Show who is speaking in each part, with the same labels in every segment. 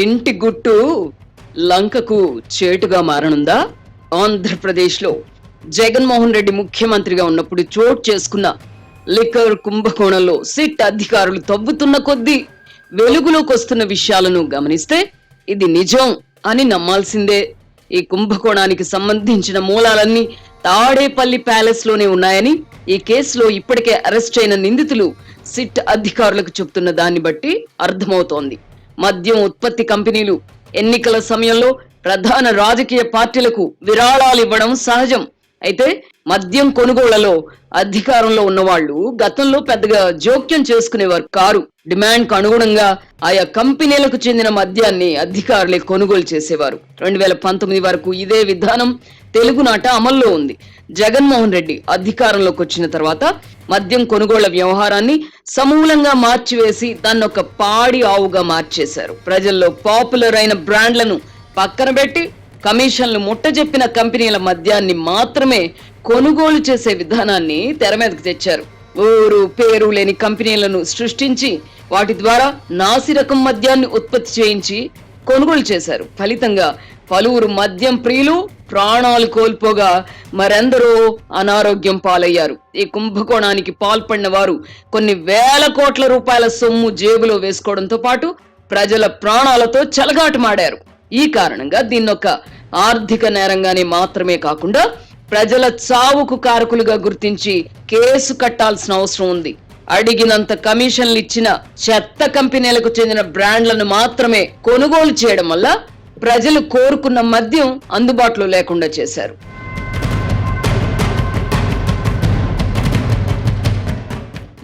Speaker 1: ఇంటి గుట్టు లంకకు చేటుగా మారనుందా? ఆంధ్రప్రదేశ్లో జగన్మోహన్ రెడ్డి ముఖ్యమంత్రిగా ఉన్నప్పుడు చోటు చేసుకున్న లిక్కర్ కుంభకోణంలో సిట్ అధికారులు తవ్వుతున్న కొద్దీ వెలుగులోకి వస్తున్న విషయాలను గమనిస్తే ఇది నిజం అని నమ్మాల్సిందే. ఈ కుంభకోణానికి సంబంధించిన మూలాలన్నీ తాడేపల్లి ప్యాలెస్ లోనే ఉన్నాయని ఈ కేసులో ఇప్పటికే అరెస్ట్ అయిన నిందితులు సిట్ అధికారులకు చెబుతున్న దాన్ని బట్టి అర్థమవుతోంది. మద్యం ఉత్పత్తి కంపెనీలు ఎన్నికల సమయంలో ప్రధాన రాజకీయ పార్టీలకు విరాళాలు ఇవ్వడం సహజం. అయితే మద్యం కొనుగోళ్లలో అధికారంలో ఉన్నవాళ్లు గతంలో పెద్దగా జోక్యం చేసుకునేవారు కారు. డిమాండ్ కు అనుగుణంగా ఆయా కంపెనీలకు చెందిన మద్యాన్ని అధికారులే కొనుగోలు చేసేవారు. 2019 వరకు ఇదే విధానం తెలుగునాట అమల్లో ఉంది. జగన్మోహన్ రెడ్డి అధికారంలోకి వచ్చిన తర్వాత మద్యం కొనుగోళ్ల వ్యవహారాన్ని సమూలంగా మార్చివేసి దాన్ని ఒక పాడి ఆవుగా మార్చేశారు. ప్రజల్లో పాపులర్ అయిన బ్రాండ్లను పక్కన పెట్టి కమిషన్లు ముట్టజెప్పిన కంపెనీల మద్యాన్ని మాత్రమే కొనుగోలు చేసే విధానాన్ని తెర మీదకు తెచ్చారు. ఊరు పేరు లేని కంపెనీలను సృష్టించి వాటి ద్వారా నాసిరకం మద్యాన్ని ఉత్పత్తి చేయించి కొనుగోలు చేశారు. ఫలితంగా పలువురు మద్యం ప్రియులు ప్రాణాలు కోల్పోగా మరెందరో అనారోగ్యం పాలయ్యారు. ఈ కుంభకోణానికి పాల్పడిన వారు కొన్ని వేల కోట్ల రూపాయల సొమ్ము జేబులో వేసుకోవడంతో పాటు ప్రజల ప్రాణాలతో చెలగాటమాడారు. ఈ కారణంగా దీన్నొక ఆర్థిక నేరంగానే మాత్రమే కాకుండా ప్రజల చావుకు కారకులుగా గుర్తించి కేసు కట్టాల్సిన అవసరం ఉంది. అడిగినంత కమిషన్లు ఇచ్చిన చెత్త కంపెనీలకు చెందిన బ్రాండ్లను మాత్రమే కొనుగోలు చేయడం వల్ల ప్రజలు కోరుకున్న మద్యం అందుబాటులో లేకుండా చేశారు.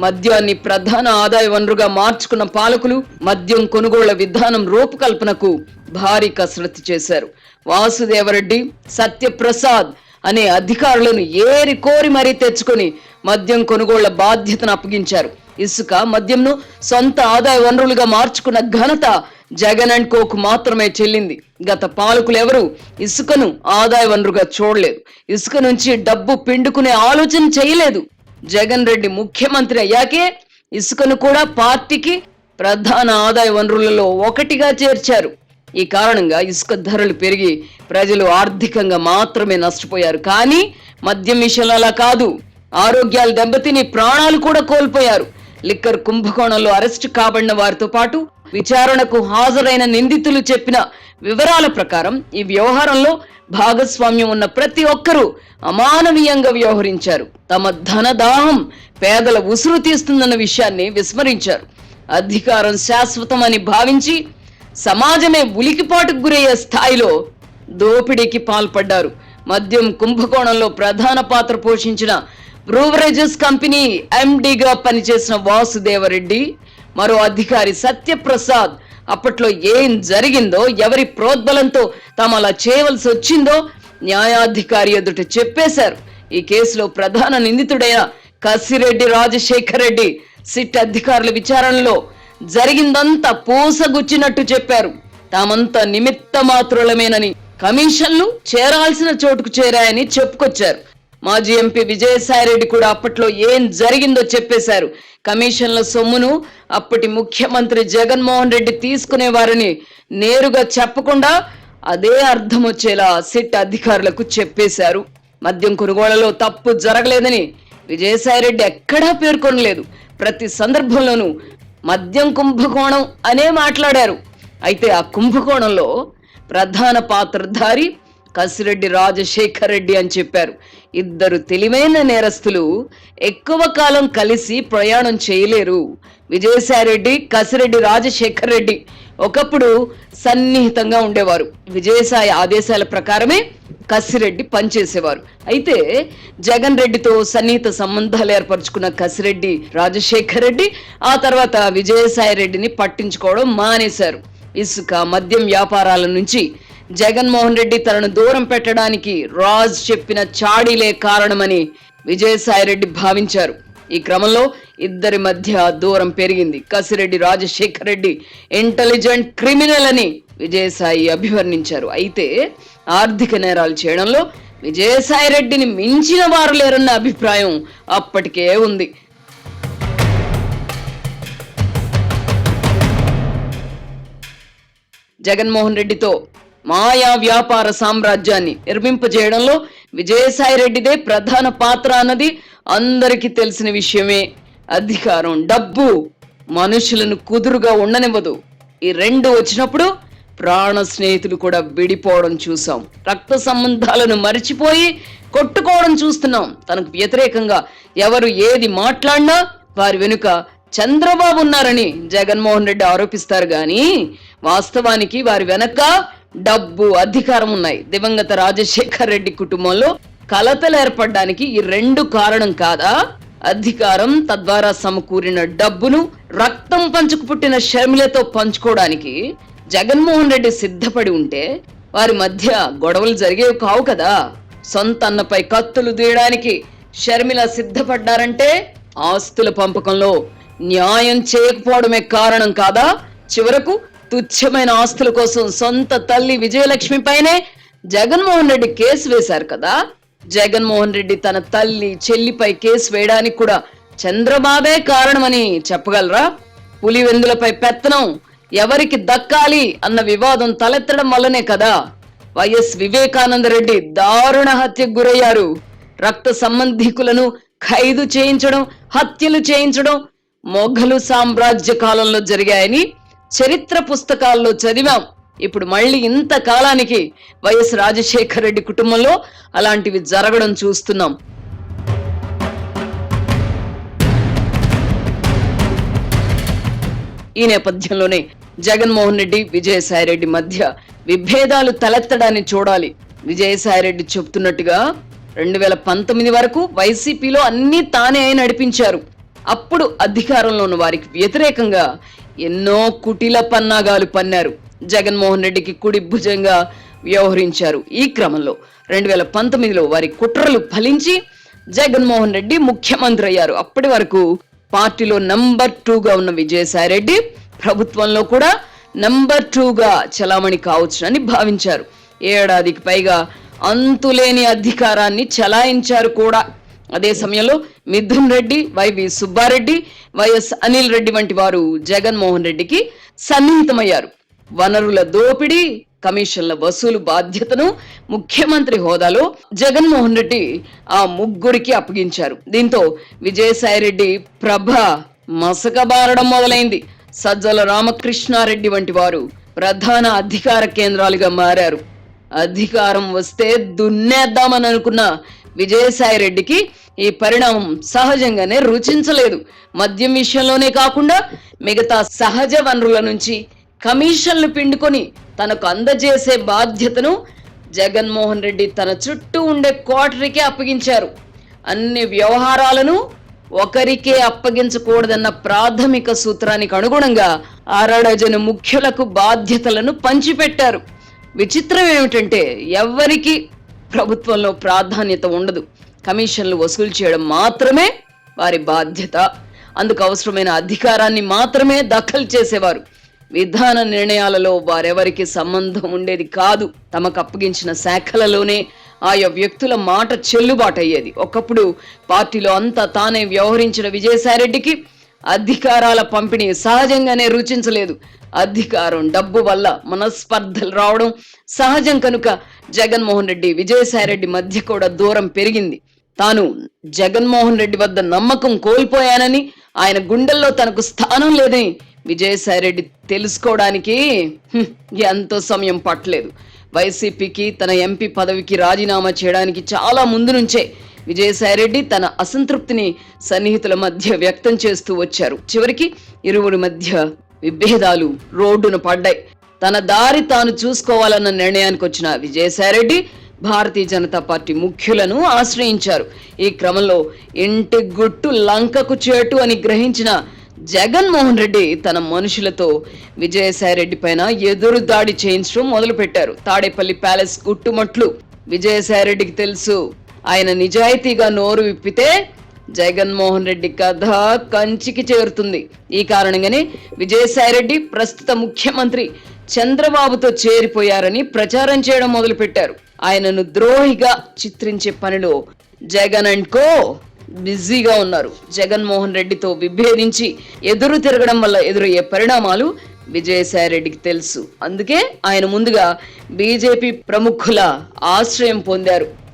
Speaker 1: మద్యాన్ని ప్రధాన ఆదాయ వనరుగా మార్చుకున్న పాలకులు మద్యం కొనుగోళ్ల విధానం రూపకల్పనకు భారీ కసరత్తు చేశారు. వాసుదేవరెడ్డి, సత్యప్రసాద్ అనే అధికారులను ఏరి కోరి మరీ తెచ్చుకొని మద్యం కొనుగోళ్ల బాధ్యతను అప్పగించారు. ఇసుక, మద్యంను సొంత ఆదాయ వనరులుగా మార్చుకున్న ఘనత జగన్ అండ్ కోకు మాత్రమే చెల్లింది. గత పాలకులు ఎవరు ఇసుకను ఆదాయ వనరుగా చూడలేదు. ఇసుక నుంచి డబ్బు పిండుకునే ఆలోచన చేయలేదు. జగన్ రెడ్డి ముఖ్యమంత్రి అయ్యాకే ఇసుకను కూడా పార్టీకి ప్రధాన ఆదాయ వనరులలో ఒకటిగా చేర్చారు. ఈ కారణంగా ఇసుక ధరలు పెరిగి ప్రజలు ఆర్థికంగా మాత్రమే నష్టపోయారు. కానీ మద్యం విషయంలో అలా కాదు. ఆరోగ్యాలు దెబ్బతిని ప్రాణాలు కూడా కోల్పోయారు. లిక్కర్ కుంభకోణంలో అరెస్టు కాబడిన వారితో పాటు విచారణకు హాజరైన నిందితులు చెప్పిన వివరాల ప్రకారం ఈ వ్యవహారంలో భాగస్వామ్యం ఉన్న ప్రతి ఒక్కరూ అమానవీయంగా వ్యవహరించారు. తమ ధనదాహం పేదల ఉసురు తీస్తుందన్న విషయాన్ని విస్మరించారు. అధికారం శాశ్వతమని భావించి సమాజమే ఉలికిపాటుకు గురయ్యే స్థాయిలో దోపిడీకి పాల్పడ్డారు. మద్యం కుంభకోణంలో ప్రధాన పాత్ర పోషించిన బ్రూవరేజెస్ కంపెనీ ఎండీగా పనిచేసిన వాసుదేవరెడ్డి, మరో అధికారి సత్యప్రసాద్ అప్పట్లో ఏం జరిగిందో, ఎవరి ప్రోద్బలంతో తాము అలా చేయవలసి వచ్చిందో న్యాయాధికారి ఎదుట చెప్పేశారు. ఈ కేసులో ప్రధాన నిందితుడైన కసిరెడ్డి రాజశేఖర్ రెడ్డి సిట్ అధికారుల విచారణలో జరిగిందంతా పూసగుచ్చినట్టు చెప్పారు. తామంతా నిమిత్త మాత్రులమేనని, కమిషన్లు చేరాల్సిన చోటుకు చేరాయని చెప్పుకొచ్చారు. మాజీ ఎంపీ విజయసాయిరెడ్డి కూడా అప్పట్లో ఏం జరిగిందో చెప్పేశారు. కమిషన్ల సొమ్మును అప్పటి ముఖ్యమంత్రి జగన్మోహన్ రెడ్డి తీసుకునేవారని నేరుగా చెప్పకుండా అదే అర్థం వచ్చేలా సిట్ అధికారులకు చెప్పేశారు. మద్యం కొనుగోళ్లలో తప్పు జరగలేదని విజయసాయిరెడ్డి ఎక్కడా పేర్కొనలేదు. ప్రతి సందర్భంలోనూ మద్యం కుంభకోణం అనే మాట్లాడారు. అయితే ఆ కుంభకోణంలో ప్రధాన పాత్రధారి కసిరెడ్డి రాజశేఖర్ రెడ్డి అని చెప్పారు. ఇద్దరు తెలివైన నేరస్తులు ఎక్కువ కాలం కలిసి ప్రయాణం చేయలేరు. విజయసాయిరెడ్డి, కసిరెడ్డి రాజశేఖర్ రెడ్డి ఒకప్పుడు సన్నిహితంగా ఉండేవారు. విజయసాయి ఆదేశాల ప్రకారమే కసిరెడ్డి పనిచేసేవారు. అయితే జగన్ రెడ్డితో సన్నిహిత సంబంధాలు ఏర్పరచుకున్న కసిరెడ్డి రాజశేఖర్ రెడ్డి ఆ తర్వాత విజయసాయి రెడ్డిని పట్టించుకోవడం మానేశారు. ఇసుక, మద్యం వ్యాపారాల నుంచి జగన్మోహన్ రెడ్డి తనను దూరం పెట్టడానికి రాజ్ చెప్పిన చాడీలే కారణమని విజయసాయి రెడ్డి భావించారు. ఈ క్రమంలో ఇద్దరి మధ్య దూరం పెరిగింది. కసిరెడ్డి రాజశేఖర్ రెడ్డి ఇంటెలిజెంట్ క్రిమినల్ అని విజయసాయి అభివర్ణించారు. అయితే ఆర్థిక నేరాలు చేయడంలో విజయసాయి రెడ్డిని మించిన వారు లేరన్న అభిప్రాయం అప్పటికే ఉంది. జగన్మోహన్ రెడ్డితో మాయా వ్యాపార సామ్రాజ్యాన్ని నిర్మింపజేయడంలో విజయసాయి రెడ్డిదే ప్రధాన పాత్ర అన్నది అందరికీ తెలిసిన విషయమే. అధికారం, డబ్బు మనుషులను కుదురుగా ఉండనివ్వదు. ఈ రెండు వచ్చినప్పుడు ప్రాణ స్నేహితులు కూడా విడిపోవడం చూసాం. రక్త సంబంధాలను మరిచిపోయి కొట్టుకోవడం చూస్తున్నాం. తనకు వ్యతిరేకంగా ఎవరు ఏది మాట్లాడినా వారి వెనుక చంద్రబాబు ఉన్నారని జగన్మోహన్ రెడ్డి ఆరోపిస్తారు గాని వాస్తవానికి వారి వెనక డబ్బు, అధికారం ఉన్నాయి. దివంగత రాజశేఖర్ రెడ్డి కుటుంబంలో కలతలు ఏర్పడడానికి ఈ రెండు కారణం కాదా? అధికారం, తద్వారా సమకూరిన డబ్బును రక్తం పంచుకు పుట్టిన షర్మిలతో పంచుకోవడానికి జగన్మోహన్ రెడ్డి సిద్ధపడి ఉంటే వారి మధ్య గొడవలు జరిగేవి కావు కదా. సొంత అన్నపై కత్తులు దూయడానికి షర్మిల సిద్ధపడ్డారంటే ఆస్తుల పంపకంలో న్యాయం చేయకపోవడమే కారణం కాదా? చివరకు తుచ్చమైన ఆస్తుల కోసం సొంత తల్లి విజయలక్ష్మి పైనే జగన్మోహన్ రెడ్డి కేసు వేశారు కదా. జగన్మోహన్ రెడ్డి తన తల్లి, చెల్లిపై కేసు వేయడానికి కూడా చంద్రబాబే కారణమని చెప్పగలరా? పులివెందులపై పెత్తనం ఎవరికి దక్కాలి అన్న వివాదం తలెత్తడం వల్లనే కదా వైఎస్ వివేకానంద రెడ్డి దారుణ హత్యకు గురయ్యారు. రక్త సంబంధికులను ఖైదు చేయించడం, హత్యలు చేయించడం మొఘలు సామ్రాజ్య కాలంలో జరిగాయని చరిత్ర పుస్తకాల్లో చదివాం. ఇప్పుడు మళ్ళీ ఇంత కాలానికి వైఎస్ రాజశేఖర్ రెడ్డి కుటుంబంలో అలాంటివి జరగడం చూస్తున్నాం. ఈ నేపథ్యంలోనే జగన్మోహన్ రెడ్డి, విజయసాయి రెడ్డి మధ్య విభేదాలు తలెత్తడాన్ని చూడాలి. విజయసాయి రెడ్డి చెబుతున్నట్టుగా 2019 వరకు వైసీపీలో అన్ని తానే నడిపించారు. అప్పుడు అధికారంలో ఉన్న వారికి వ్యతిరేకంగా ఎన్నో కుటిల పన్నాగాలు పన్నారు. జగన్మోహన్ రెడ్డికి కుడి భుజంగా వ్యవహరించారు. ఈ క్రమంలో 2019లో వారి కుట్రలు ఫలించి జగన్మోహన్ రెడ్డి ముఖ్యమంత్రి అయ్యారు. అప్పటి వరకు పార్టీలో నంబర్ 2గా ఉన్న విజయసాయి రెడ్డి ప్రభుత్వంలో కూడా నంబర్ 2గా చలామణి కావచ్చునని భావించారు. ఏడాదికి పైగా అంతులేని అధికారాన్ని చలాయించారు కూడా. అదే సమయంలో మిథున్ రెడ్డి, వైవి సుబ్బారెడ్డి, వైఎస్ అనిల్ రెడ్డి వంటి వారు జగన్మోహన్ రెడ్డికి సన్నిహితమయ్యారు. వనరుల దోపిడీ, కమిషన్ల వసూలు బాధ్యతను ముఖ్యమంత్రి హోదాలో జగన్మోహన్ రెడ్డి ఆ ముగ్గురికి అప్పగించారు. దీంతో విజయసాయి రెడ్డి ప్రభ మసకబారడం మొదలైంది. సజ్జల రామకృష్ణారెడ్డి వంటి వారు ప్రధాన అధికార కేంద్రాలుగా మారారు. అధికారం వస్తే దున్నేద్దామని అనుకున్న విజయసాయి రెడ్డికి ఈ పరిణామం సహజంగానే రుచించలేదు. మద్యం విషయంలోనే కాకుండా మిగతా సహజ వనరుల నుంచి కమిషన్లు పిండుకొని తనకు అందజేసే బాధ్యతను జగన్మోహన్ రెడ్డి తన చుట్టూ ఉండే కోటరీకే అప్పగించారు. అన్ని వ్యవహారాలను ఒకరికే అప్పగించకూడదన్న ప్రాథమిక సూత్రానికి అనుగుణంగా 6 డజను ముఖ్యులకు బాధ్యతలను పంచిపెట్టారు. విచిత్రం ఏమిటంటే ఎవరికి ప్రభుత్వంలో ప్రాధాన్యత ఉండదు. కమిషన్లు వసూలు చేయడం మాత్రమే వారి బాధ్యత. అందుకు అవసరమైన అధికారాన్ని మాత్రమే దఖలు చేసేవారు. విధాన నిర్ణయాలలో వారెవరికి సంబంధం ఉండేది కాదు. తమకు అప్పగించిన శాఖలలోనే ఆయా వ్యక్తుల మాట చెల్లుబాటు అయ్యేది. ఒకప్పుడు పార్టీలో అంతా తానే వ్యవహరించిన విజయసాయి రెడ్డికి అధికారాల పంపిణీ సహజంగానే రుచించలేదు. అధికారం, డబ్బు వల్ల మనస్పర్ధలు రావడం సహజం కనుక జగన్మోహన్ రెడ్డి, విజయసాయి రెడ్డి మధ్య కూడా దూరం పెరిగింది. తాను జగన్మోహన్ రెడ్డి వద్ద నమ్మకం కోల్పోయానని, ఆయన గుండెల్లో తనకు స్థానం లేదని విజయసాయి రెడ్డి తెలుసుకోవడానికి ఎంతో సమయం పట్టలేదు. వైసీపీకి తన ఎంపీ పదవికి రాజీనామా చేయడానికి చాలా ముందు నుంచే విజయసాయి రెడ్డి తన అసంతృప్తిని సన్నిహితుల మధ్య వ్యక్తం చేస్తూ వచ్చారు. చివరికి ఇరువురి మధ్య విభేదాలు రోడ్డున పడ్డాయి. తన దారి తాను చూసుకోవాలన్న నిర్ణయానికి వచ్చిన విజయసాయి రెడ్డి భారతీయ జనతా పార్టీ ముఖ్యులను ఆశ్రయించారు. ఈ క్రమంలో ఇంటి గుట్టు లంకకు చేటు అని గ్రహించిన జగన్మోహన్ రెడ్డి తన మనుషులతో విజయసాయి రెడ్డి పైన ఎదురు దాడి చేయించడం మొదలు పెట్టారు. తాడేపల్లి ప్యాలెస్ గుట్టుమట్లు విజయసాయి రెడ్డికి తెలుసు. ఆయన నిజాయితీగా నోరు విప్పితే జగన్మోహన్ రెడ్డి కథ కంచికి చేరుతుంది. ఈ కారణంగానే విజయసాయి రెడ్డి ప్రస్తుత ముఖ్యమంత్రి చంద్రబాబుతో చేరిపోయారని ప్రచారం చేయడం మొదలు పెట్టారు. ఆయనను ద్రోహిగా చిత్రించే పనిలో జగన్ అండ్ కో బిజీగా ఉన్నారు. జగన్మోహన్ రెడ్డితో విభేదించి ఎదురు తిరగడం వల్ల ఎదురయ్యే పరిణామాలు విజయసాయిరెడ్డికి తెలుసు. అందుకే ఆయన ముందుగా బీజేపీ ప్రముఖుల ఆశ్రయం పొందారు.